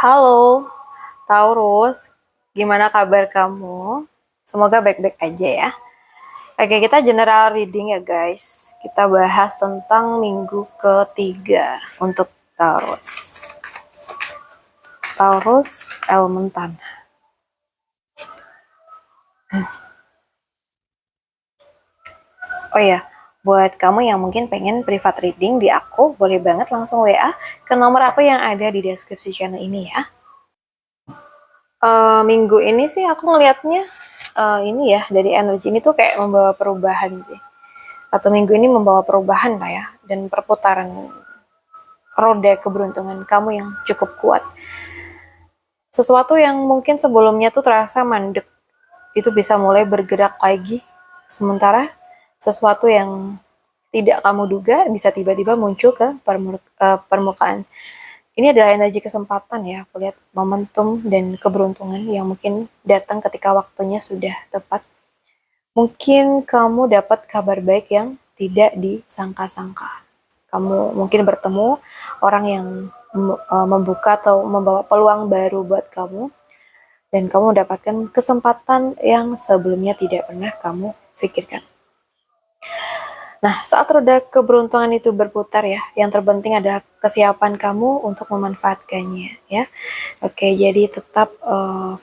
Halo, Taurus. Gimana kabar kamu? Semoga baik-baik aja ya. Oke, kita general reading ya guys. Kita bahas tentang minggu ketiga untuk Taurus. Taurus elemen tanah. Oh ya, buat kamu yang mungkin pengen private reading di aku, boleh banget langsung WA ke nomor aku yang ada di deskripsi channel ini ya. Minggu ini sih aku ngelihatnya ini ya, dari energi ini tuh kayak membawa perubahan sih. Atau minggu ini membawa perubahan lah ya, dan perputaran roda keberuntungan kamu yang cukup kuat. Sesuatu yang mungkin sebelumnya tuh terasa mandek, itu bisa mulai bergerak lagi. Sementara sesuatu yang tidak kamu duga bisa tiba-tiba muncul ke permukaan. Ini adalah energi kesempatan ya, aku lihat momentum dan keberuntungan yang mungkin datang ketika waktunya sudah tepat. Mungkin kamu dapat kabar baik yang tidak disangka-sangka. Kamu mungkin bertemu orang yang membuka atau membawa peluang baru buat kamu, dan kamu mendapatkan kesempatan yang sebelumnya tidak pernah kamu pikirkan. Nah, saat roda keberuntungan itu berputar ya, yang terpenting adalah kesiapan kamu untuk memanfaatkannya ya. Oke, jadi tetap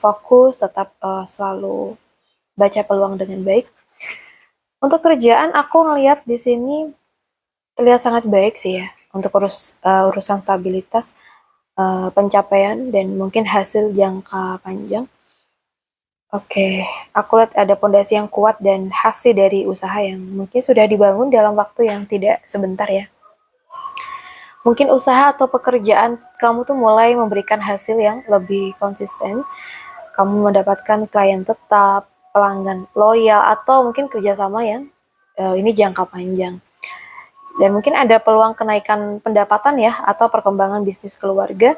fokus, tetap selalu baca peluang dengan baik. Untuk kerjaan aku ngelihat di sini terlihat sangat baik sih ya, untuk urusan stabilitas, pencapaian dan mungkin hasil jangka panjang. Oke, aku lihat ada pondasi yang kuat dan hasil dari usaha yang mungkin sudah dibangun dalam waktu yang tidak sebentar ya. Mungkin usaha atau pekerjaan kamu tuh mulai memberikan hasil yang lebih konsisten. Kamu mendapatkan klien tetap, pelanggan loyal, atau mungkin kerjasama yang ini jangka panjang. Dan mungkin ada peluang kenaikan pendapatan ya, atau perkembangan bisnis keluarga.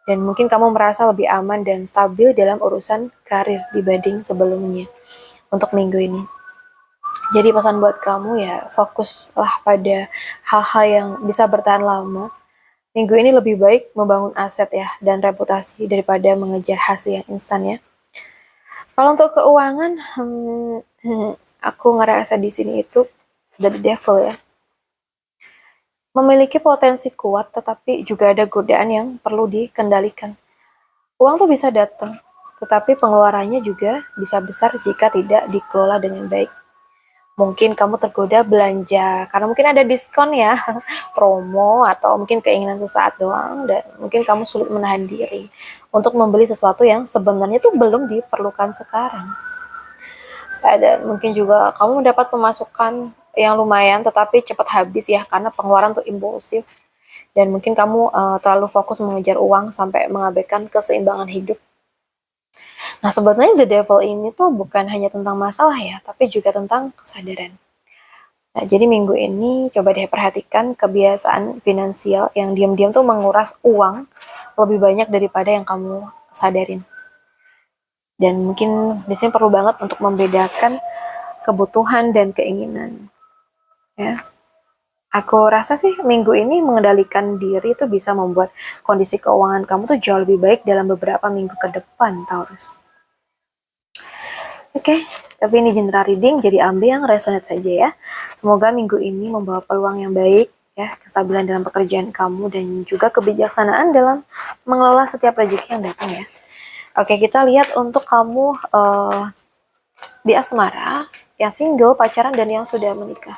Dan mungkin kamu merasa lebih aman dan stabil dalam urusan karir dibanding sebelumnya untuk minggu ini. Jadi pesan buat kamu ya, fokuslah pada hal-hal yang bisa bertahan lama. Minggu ini lebih baik membangun aset ya dan reputasi daripada mengejar hasil yang instan ya. Kalau untuk keuangan, aku ngerasa di sini itu the devil ya. Memiliki potensi kuat, tetapi juga ada godaan yang perlu dikendalikan. Uang tuh bisa datang, tetapi pengeluarannya juga bisa besar jika tidak dikelola dengan baik. Mungkin kamu tergoda belanja karena mungkin ada diskon ya, promo, atau mungkin keinginan sesaat doang, dan mungkin kamu sulit menahan diri untuk membeli sesuatu yang sebenarnya tuh belum diperlukan sekarang. Dan mungkin juga kamu mendapat pemasukan yang lumayan tetapi cepat habis ya, karena pengeluaran tuh impulsif, dan mungkin kamu terlalu fokus mengejar uang sampai mengabaikan keseimbangan hidup. Nah, sebenarnya the devil ini tuh bukan hanya tentang masalah ya, tapi juga tentang kesadaran. Nah, jadi minggu ini coba deh perhatikan kebiasaan finansial yang diam-diam tuh menguras uang lebih banyak daripada yang kamu sadarin. Dan mungkin di sini perlu banget untuk membedakan kebutuhan dan keinginan. Ya. Aku rasa sih minggu ini mengendalikan diri itu bisa membuat kondisi keuangan kamu tuh jauh lebih baik dalam beberapa minggu ke depan, Taurus. Oke, tapi ini general reading, jadi ambil yang resonate saja ya. Semoga minggu ini membawa peluang yang baik ya, kestabilan dalam pekerjaan kamu, dan juga kebijaksanaan dalam mengelola setiap rezeki yang datang ya. Oke, kita lihat untuk kamu di asmara, yang single, pacaran, dan yang sudah menikah.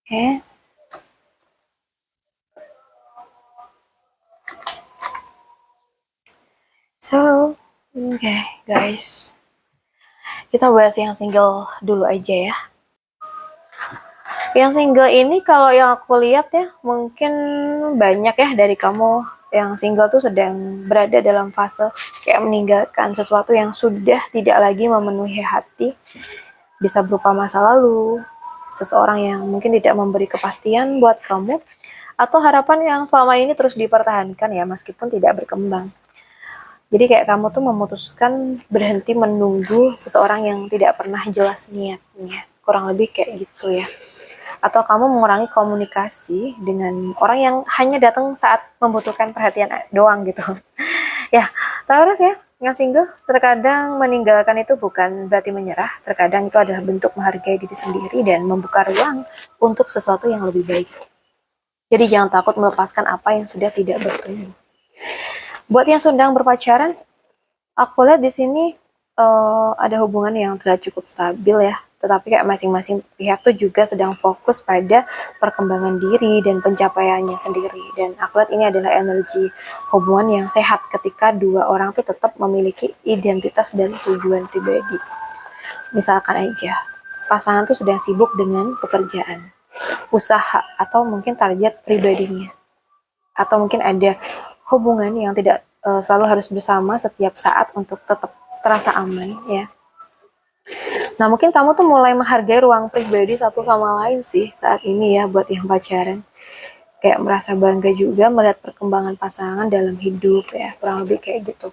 Oke. So, oke guys. Kita bahas yang single dulu aja ya. Yang single ini kalau yang aku lihat ya, mungkin banyak ya dari kamu yang single tuh sedang berada dalam fase kayak meninggalkan sesuatu yang sudah tidak lagi memenuhi hati. Bisa berupa masa lalu, seseorang yang mungkin tidak memberi kepastian buat kamu, atau harapan yang selama ini terus dipertahankan ya meskipun tidak berkembang. Jadi kayak kamu tuh memutuskan berhenti menunggu seseorang yang tidak pernah jelas niatnya. Kurang lebih kayak gitu ya. Atau kamu mengurangi komunikasi dengan orang yang hanya datang saat membutuhkan perhatian doang gitu. Ya, terus ya, yang single terkadang meninggalkan itu bukan berarti menyerah. Terkadang itu adalah bentuk menghargai diri sendiri dan membuka ruang untuk sesuatu yang lebih baik. Jadi jangan takut melepaskan apa yang sudah tidak bertumbuh. Buat yang sedang berpacaran, aku lihat di sini ada hubungan yang tidak cukup stabil ya. Tetapi kayak masing-masing pihak tuh juga sedang fokus pada perkembangan diri dan pencapaiannya sendiri. Dan aku lihat ini adalah energi hubungan yang sehat ketika dua orang tuh tetap memiliki identitas dan tujuan pribadi. Misalkan aja, pasangan tuh sedang sibuk dengan pekerjaan, usaha, atau mungkin target pribadinya. Atau mungkin ada hubungan yang tidak selalu harus bersama setiap saat untuk tetap terasa aman ya. Nah mungkin kamu tuh mulai menghargai ruang pribadi satu sama lain sih saat ini ya buat yang pacaran. Kayak merasa bangga juga melihat perkembangan pasangan dalam hidup ya, kurang lebih kayak gitu.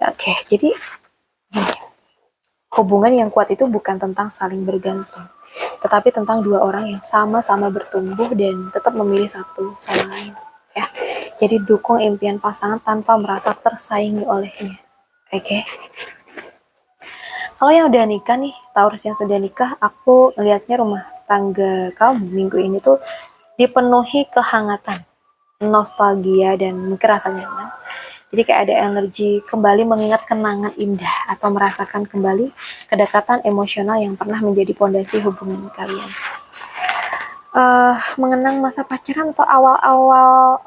Oke, jadi gini, hubungan yang kuat itu bukan tentang saling bergantung, tetapi tentang dua orang yang sama-sama bertumbuh dan tetap memilih satu sama lain ya. Jadi dukung impian pasangan tanpa merasa tersaingi olehnya. Oke. Kalau yang udah nikah nih, Taurus yang sudah nikah, aku lihatnya rumah tangga kamu minggu ini tuh dipenuhi kehangatan, nostalgia, dan mungkin rasa nyaman. Jadi kayak ada energi kembali mengingat kenangan indah atau merasakan kembali kedekatan emosional yang pernah menjadi pondasi hubungan kalian. Mengenang masa pacaran atau awal-awal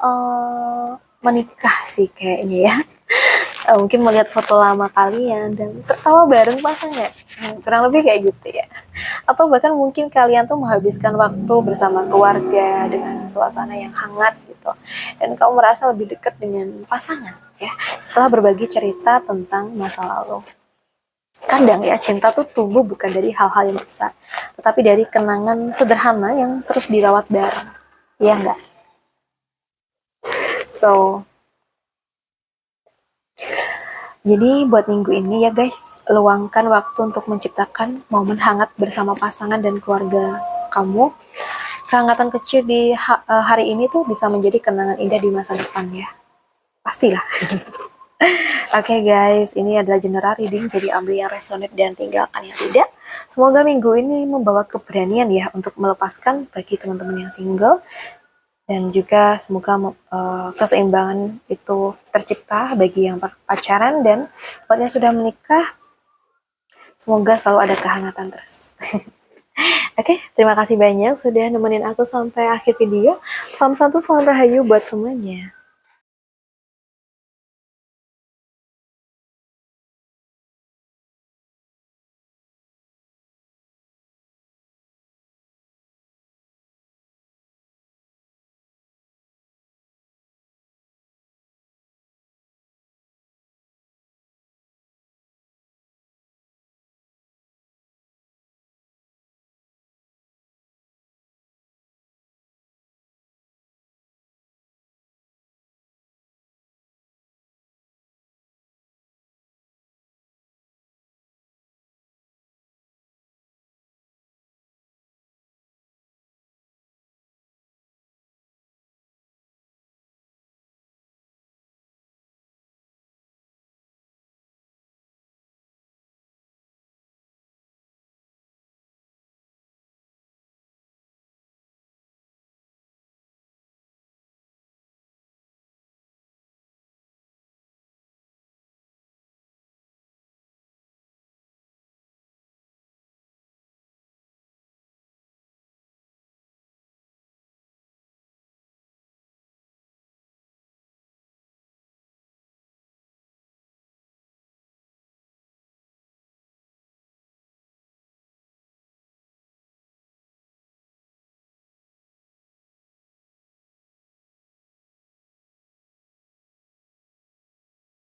menikah sih kayaknya ya. Mungkin melihat foto lama kalian dan tertawa bareng pasangan. Kurang lebih kayak gitu ya. Atau bahkan mungkin kalian tuh menghabiskan waktu bersama keluarga dengan suasana yang hangat gitu. Dan kamu merasa lebih dekat dengan pasangan ya setelah berbagi cerita tentang masa lalu. Kadang ya cinta tuh tumbuh bukan dari hal-hal yang besar, tetapi dari kenangan sederhana yang terus dirawat bareng. Iya enggak? So, jadi buat minggu ini ya guys, luangkan waktu untuk menciptakan momen hangat bersama pasangan dan keluarga kamu. Kehangatan kecil di hari ini tuh bisa menjadi kenangan indah di masa depan ya. Pastilah. Oke guys, ini adalah general reading, jadi ambil yang resonate dan tinggalkan yang tidak. Semoga minggu ini membawa keberanian ya untuk melepaskan bagi teman-teman yang single. Dan juga semoga keseimbangan itu tercipta bagi yang pacaran dan buat yang sudah menikah, semoga selalu ada kehangatan terus. Oke, terima kasih banyak sudah nemenin aku sampai akhir video. Salam satu, salam rahayu buat semuanya.